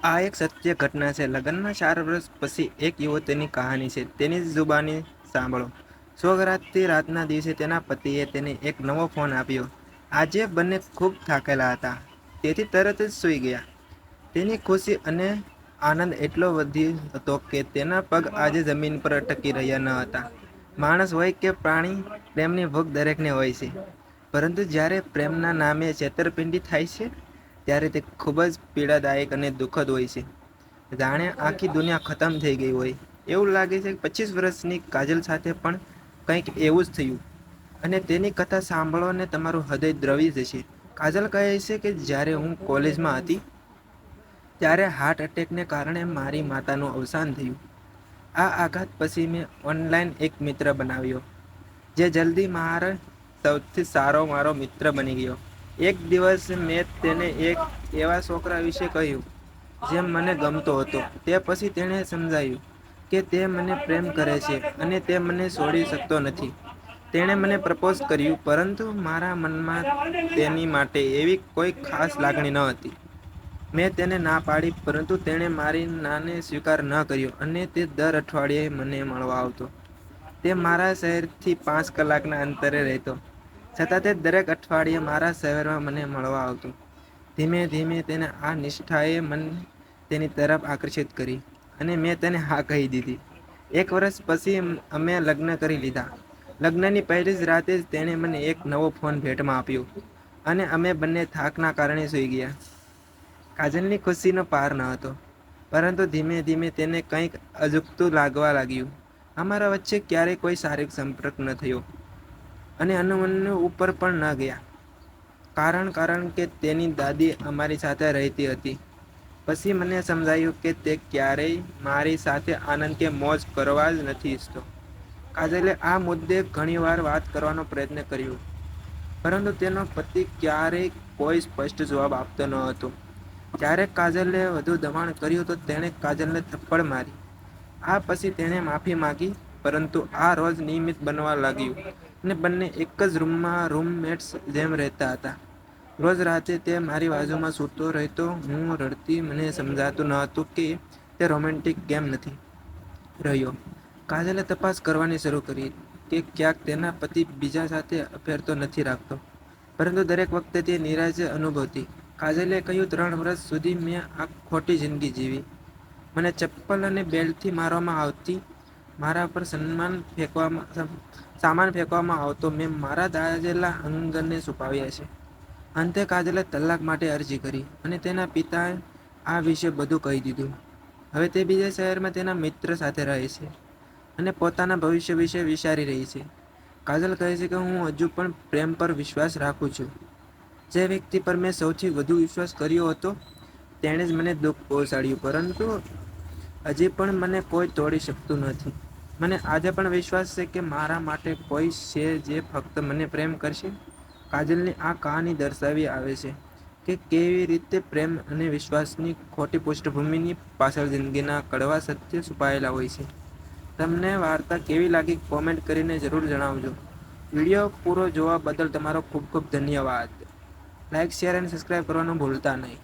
આ એક સત્ય ઘટના છે. લગ્નના 4 વર્ષ પછી એક યુવતીની કહાની છે. તેની જુબાની સાંભળો. સોગરાતથી રાતના દિવસે તેના પતિએ તેને એક નવો ફોન આપ્યો. આજે બંને ખૂબ થાકેલા હતા, તેથી તરત જ સૂઈ ગયા. તેની ખુશી અને આનંદ એટલો વધી હતો કે તેના પગ આજે જમીન પર અટકી રહ્યા ન હતા. માણસ હોય કે પ્રાણી, પ્રેમની ભૂખ દરેકને હોય છે. પરંતુ જ્યારે પ્રેમના નામે છેતરપિંડી થાય છે, ત્યારે તે ખૂબ જ પીડાદાયક અને દુઃખદ હોય છે. જાણે આખી દુનિયા ખતમ થઈ ગઈ હોય એવું લાગે છે. 25 વર્ષની કાજલ સાથે પણ કંઈક એવું જ થયું અને તેની કથા સાંભળો ને તમારું હૃદય દ્રવી જશે. કાજલ કહે છે કે જ્યારે હું કોલેજમાં હતી ત્યારે હાર્ટ એટેકને કારણે મારી માતાનું અવસાન થયું. આ આઘાત પછી મેં ઓનલાઈન એક મિત્ર બનાવ્યો, જે જલ્દી મારો સૌથી સારો મિત્ર બની ગયો. એક દિવસ મેં તેને એક એવા છોકરા વિશે કહ્યું જે મને ગમતો હતો. તે પછી તેણે સમજાયું કે તે મને પ્રેમ કરે છે અને તે મને છોડી શકતો નથી. તેણે મને પ્રપોઝ કર્યું, પરંતુ મારા મનમાં તેની માટે એવી કોઈ ખાસ લાગણી ન હતી. મેં તેને ના પાડી, પરંતુ તેણે મારી નાને સ્વીકાર ન કર્યો અને તે દર અઠવાડિયે મને મળવા આવતો. તે મારા શહેરથી 5 કલાકના અંતરે રહેતો, છતાં તે દરેક અઠવાડિયે મારા શહેરમાં મને મળવા આવતો. ધીમે ધીમે તેને આ નિષ્ઠાએ મને તેની તરફ આકર્ષિત કરી અને મેં તેને હા કહી દીધી. 1 વર્ષ પછી અમે લગ્ન કરી લીધા. લગ્નની પહેલી જ રાતે જ તેણે મને એક નવો ફોન ભેટમાં આપ્યો અને અમે બંને થાકના કારણે સૂઈ ગયા. કાજલની ખુશીનો પાર ન હતો, પરંતુ ધીમે ધીમે તેને કંઈક અજુગતું લાગવા લાગ્યું. અમારા વચ્ચે ક્યારેય કોઈ શારીરિક સંપર્ક ન થયો અને અનુમન્યુ ઉપર પણ ન ગયા. કારણ કે તેની દાદી અમારી સાથે રહેતી હતી. પછી મને સમજાયું કે તે ક્યારેય મારી સાથે આનંદ કે મોજ કરવા જ નથી ઈચ્છતો. કાજલે આ મુદ્દે ઘણીવાર વાત કરવાનો પ્રયત્ન કર્યો, પરંતુ તેનો પતિ ક્યારેય કોઈ સ્પષ્ટ જવાબ આપતો ન હતો. જ્યારે કાજલે વધુ દબાણ કર્યું તો તેણે કાજલને થપ્પડ મારી. આ પછી તેણે માફી માંગી, પરંતુ આ રોજ નિયમિત બનવા લાગ્યું અને બંને એક જ રૂમમાં રૂમમેટ્સ જેમ રહેતા હતા. રોજ રાતે તે મારી બાજુમાં સૂતો રહેતો. હું રડતી. મને સમજાતું ન હતું કે તે રોમેન્ટિક કેમ નથી રહ્યો. કાજલે તપાસ કરવાની શરૂ કરી કે ક્યાંક તેના પતિ બીજા સાથે અફેર તો નથી રાખતો, પરંતુ દરેક વખતે તે નિરાશા અનુભવતી. કાજલે કહ્યું, 3 વર્ષ સુધી મેં આ ખોટી જિંદગી જીવી. મને ચપ્પલ અને બેલ્ટથી મારવામાં આવતી, મારા પર સામાન ફેંકવામાં આવતો. મેં મારા દાઝેલા અંગને છુપાવ્યા છે. અંતે કાજલે તલાક માટે અરજી કરી અને તેના પિતાએ આ વિશે બધું કહી દીધું. હવે તે બીજા શહેરમાં તેના મિત્ર સાથે રહે છે અને પોતાના ભવિષ્ય વિશે વિચારી રહી છે. કાજલ કહે છે કે હું હજુ પણ પ્રેમ પર વિશ્વાસ રાખું છું. જે વ્યક્તિ પર મેં સૌથી વધુ વિશ્વાસ કર્યો હતો, તેણે જ મને દુઃખ પહોંચાડ્યું, પરંતુ હજી પણ મને કોઈ તોડી શકતું નથી. મને આજે પણ વિશ્વાસ છે કે મારા માટે કોઈ છે જે ફક્ત મને પ્રેમ કરશે. કાજલની આ કહાની દર્શાવી આવે છે કે કેવી રીતે પ્રેમ અને વિશ્વાસની ખોટી પૃષ્ઠભૂમિની પાછળ જિંદગીના કડવા સત્ય છુપાયેલા હોય છે. તમને વાર્તા કેવી લાગી કોમેન્ટ કરીને જરૂર જણાવજો. વિડીયો પૂરો જોવા બદલ તમારો ખૂબ ખૂબ ધન્યવાદ. લાઇક, શેર અને સબસ્ક્રાઇબ કરવાનું ભૂલતા નહીં.